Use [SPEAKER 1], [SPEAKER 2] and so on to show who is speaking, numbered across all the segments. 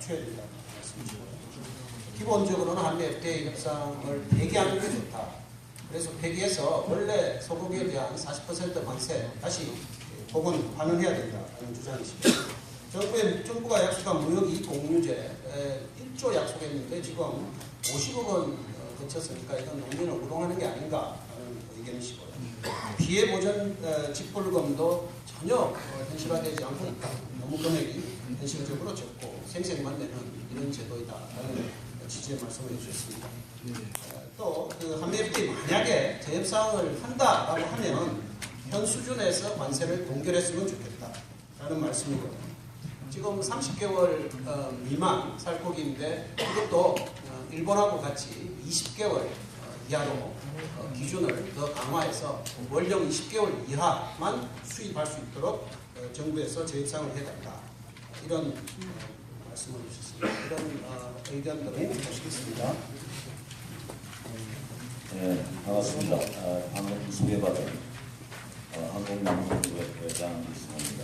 [SPEAKER 1] 갖춰야 된다는 말씀이죠. 기본적으로는 한미 FTA 협상을 폐기하는 게 좋다. 그래서 폐기해서 원래 소고기에 대한 40% 관세 다시 복원 환원해야 된다는 주장이십니다. 정부가 약속한 무역이익 공유제 1조 약속했는데 지금 50억 원 거쳤으니까 이건 농민을 우롱하는 게 아닌가 하는 의견이시고요. 피해 보전 직불금도 전혀 현실화되지 않고 있다. 너무 금액이 현실적으로 적고 생색만 내는 이런 제도이다라는 취지의 말씀을 해주셨습니다. 또 한미 FTA 만약에 재협상을 한다라고 하면 현 수준에서 관세를 동결했으면 좋겠다라는 말씀이거든요. 지금 30개월 미만 살코기인데 이것도 일본하고 같이 20개월 이하로 기준을 더 강화해서 원령 20개월 이하만 수입할 수 있도록 정부에서 재협상을 해달라. 이런 말씀을 주셨습니다. 이런 의견들을 모시겠습니다.
[SPEAKER 2] 네, 반갑습니다. 방금 소개받은 한국농업회장 이승호입니다.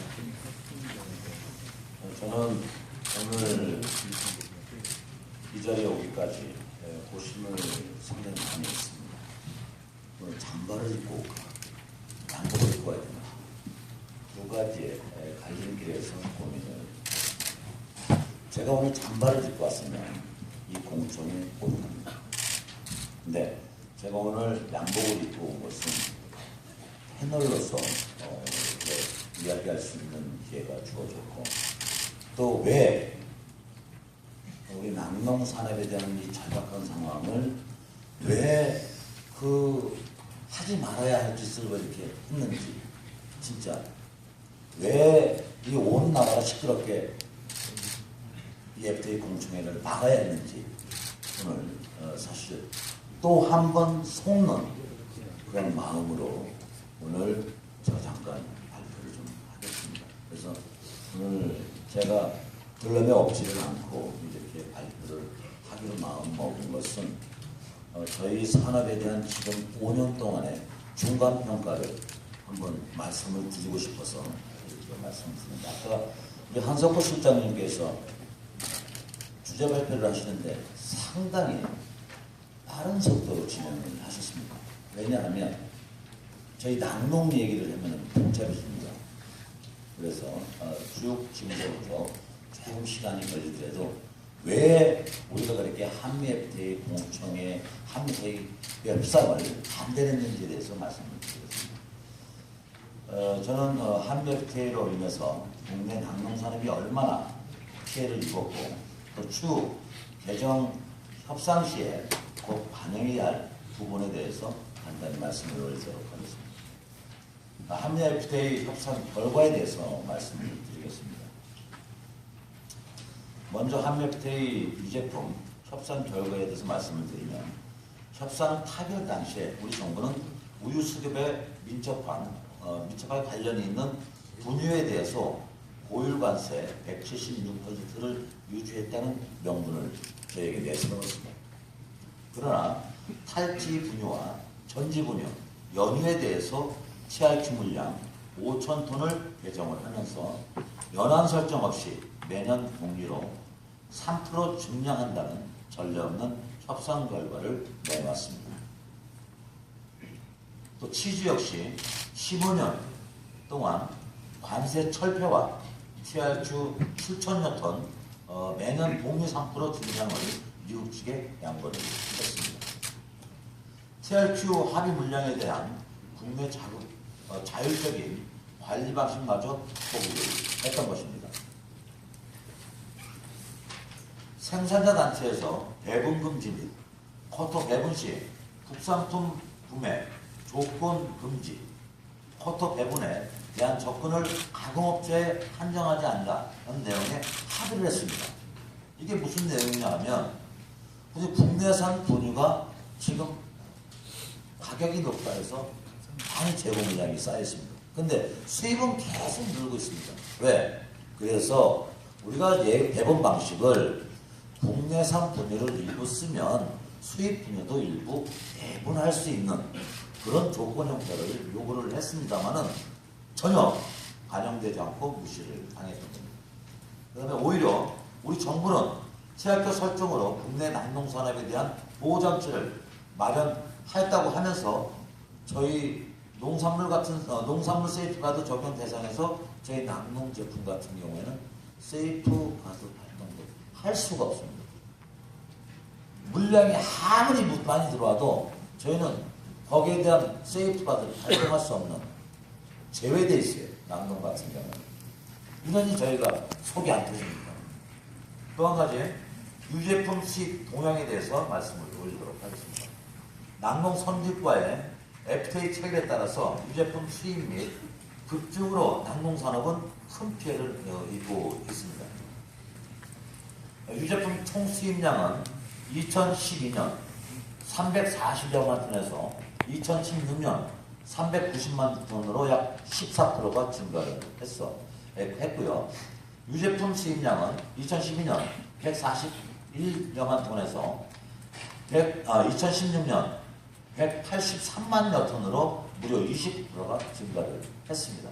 [SPEAKER 2] 저는 오늘 이 자리에 오기까지 고심을 상당히 많이 했습니다. 오늘 잠바를 입고 올까, 양복을 입고 와야 되나, 두 가지의 갈림길에서 고민을. 제가 오늘 잠바를 입고 왔으면 이 공청에 고민합니다. 근데 제가 오늘 양복을 입고 온 것은 패널로서 이야기할 수 있는 기회가 주어졌고, 또 왜 우리 낙농산업에 대한 이 절박한 상황을 왜 하지 말아야 할 짓을 왜 이렇게 했는지, 진짜 왜 이 온 나라가 시끄럽게 이 FTA 공청회를 막아야 했는지 오늘 사실 또 한 번 속는 그런 마음으로 오늘 제가 잠깐 발표를 좀 하겠습니다. 그래서 오늘 제가 들러매 없지를 않고 이렇게 발표를 하기로 마음 먹은 것은 저희 산업에 대한 지금 5년 동안의 중간 평가를 한번 말씀을 드리고 싶어서 이렇게 말씀드립니다. 아까 우리 한석호 실장님께서 주제 발표를 하시는데 상당히 빠른 속도로 진행을 하셨습니다. 왜냐하면 저희 낙농 얘기를 하면 복잡해집니다. 그래서 쭉 지금부터 조금 시간이 걸리더라도 왜 우리가 그렇게 한미 FTA 공청회, 한미 FTA 협상을 반대했는지에 대해서 말씀을 드리겠습니다. 저는 한미 FTA로 인해서 국내 낙농산업이 얼마나 피해를 입었고 또 추후 개정 협상 시에 꼭 반영해야 할 부분에 대해서 간단히 말씀을 드리도록 하겠습니다. 한미 FTA 협상 결과에 대해서 말씀을 드리겠습니다. 먼저 한미 FTA 유제품 협상 결과에 대해서 말씀을 드리면, 협상 타결 당시에 우리 정부는 우유 수급에 밀접한 관련이 있는 분유에 대해서 고율 관세 176%를 유지했다는 명분을 저에게 내세웠습니다. 그러나 탈지 분유와 전지 분유, 연유에 대해서 TRQ 물량 5,000톤을 배정을 하면서 연한 설정 없이 매년 동기로 3% 증량한다는 전례 없는 협상 결과를 내놨습니다. 또 치즈 역시 15년 동안 관세 철폐와 TRQ 7,000여 톤 매년 동기 3% 증량을 미국 측에 양보를 했습니다. TRQ 합의 물량에 대한 국내 자율적인 관리 방식마저 포기를 했던 것입니다. 생산자 단체에서 배분 금지 및 쿼터 배분 시 국산품 구매 조건 금지, 쿼터 배분에 대한 접근을 가공업체에 한정하지 않는다는 내용의 합의를 했습니다. 이게 무슨 내용이냐 하면, 우리 국내산 분유가 지금 가격이 높다 해서 많이 제공 물량이 쌓여 있습니다. 근데 수입은 계속 늘고 있습니다. 왜? 그래서 우리가 배분 방식을 국내산 분유를 일부 쓰면 수입 분유도 일부 배분할 수 있는 그런 조건 형태를 요구를 했습니다만은 전혀 반영되지 않고 무시를 당했던 겁니다. 그 다음에 오히려 우리 정부는 CRQ 설정으로 국내 낙농산업에 대한 보호장치를 마련하였다고 하면서 저희 농산물 같은 농산물 세이프가드 적용 대상에서 저희 낙농 제품 같은 경우에는 세이프가드 발동도 할 수가 없습니다. 물량이 아무리 많이 들어와도 저희는 거기에 대한 세이프가드를 발동할 수 없는 제외되어 있어요. 낙농 같은 경우는. 이러니 저희가 속이 안 터집니다. 또 한 가지 유제품 수입 동향에 대해서 말씀을 올리도록 하겠습니다. 낙농 선진과의 FTA 체결에 따라서 유제품 수입 및 급증으로 낙농산업은 큰 피해를 입고 있습니다. 유제품 총 수입량은 2012년 340여만 톤에서 2016년 390만 톤으로 약 14%가 증가를 했고요. 유제품 수입량은 2012년 141여만 톤에서 2016년 183만여 톤으로 무려 20%가 증가를 했습니다.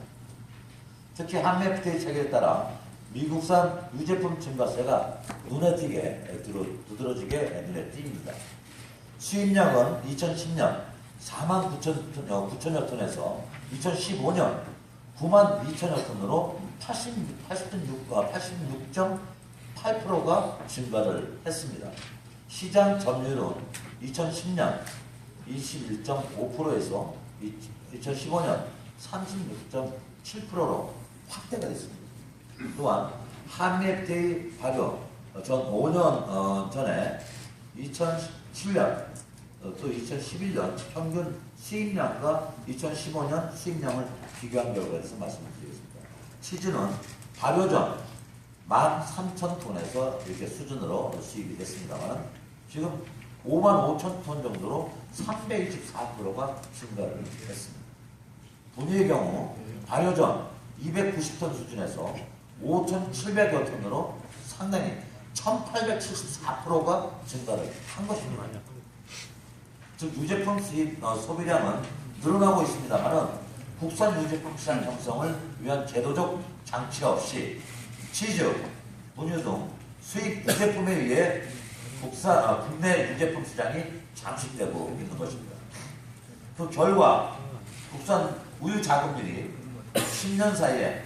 [SPEAKER 2] 특히 한미 FTA 체결에 따라 미국산 유제품 증가세가 눈에 띄게 두드러지게 눈에 띕니다. 수입량은 2010년 4만 9천여 톤에서 2015년 9만 2천여 톤으로 86.8%가 증가를 했습니다. 시장 점유율은 2010년 21.5%에서 2015년 36.7%로 확대가 됐습니다. 또한 한미 FTA 발효 전 5년 전에 2007년 또 2011년 평균 수입량과 2015년 수입량을 비교한 결과에서 말씀을 드리겠습니다. 치즈는 발효 전 13,000톤에서 이렇게 수준으로 수입이 됐습니다만 지금 55,000톤 정도로 324%가 증가를 했습니다. 분유의 경우 발효 전 290톤 수준에서 5,700여 톤으로 상당히 1,874%가 증가를 한 것입니다. 즉 유제품 수입 소비량은 늘어나고 있습니다만 국산 유제품 시장 형성을 위한 제도적 장치가 없이 치즈, 분유 등 수입 유제품에 의해 국내 유제품 시장이 잠식되고 있는 것입니다. 그 결과 국산 우유 자급률이 10년 사이에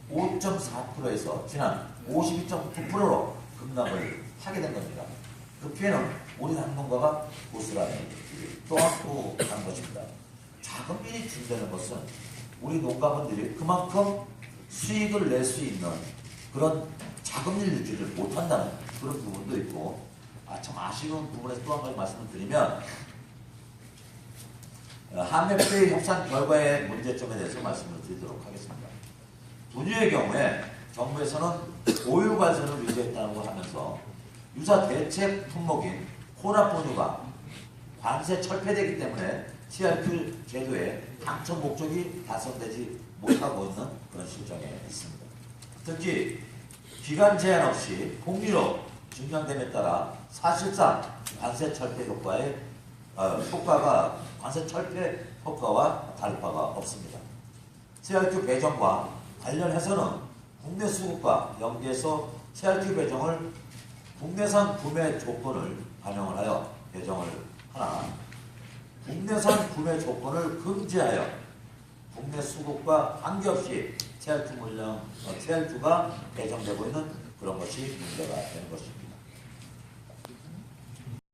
[SPEAKER 2] 65.4%에서 지난 52.9%로 급락을 하게 된 겁니다. 그 피해는 우리 낙농가가 고스란히 또한 것입니다. 자금률이 줄어드는 것은 우리 농가분들이 그만큼 수익을 낼 수 있는 그런 자금률 유지를 못한다는 그런 부분도 있고, 참 아쉬운 부분에서 또 한 가지 말씀을 드리면 한미 FTA 협상 결과의 문제점에 대해서 말씀을 드리도록 하겠습니다. 분유의 경우에 정부에서는 보유 관세를 유지했다고 하면서 유사 대체 품목인 혼합 분유가 관세 철폐되기 때문에 CRQ 제도의 당초 목적이 달성되지 못하고 있는 그런 실정에 있습니다. 특히 기간 제한 없이 공유로 증량됨에 따라 사실상 관세 철폐 효과의 관세 철폐 효과와 다를 바가 없습니다. CRQ 배정과 관련해서는 국내 수급과 연계해서 CRQ 배정을 국내산 구매 조건을 반영을 하여 배정을 하나, 국내산 구매 조건을 금지하여 국내 수급과 관계없이 CRQ가 배정되고 있는 그런 것이 문제가 되는 것입니다.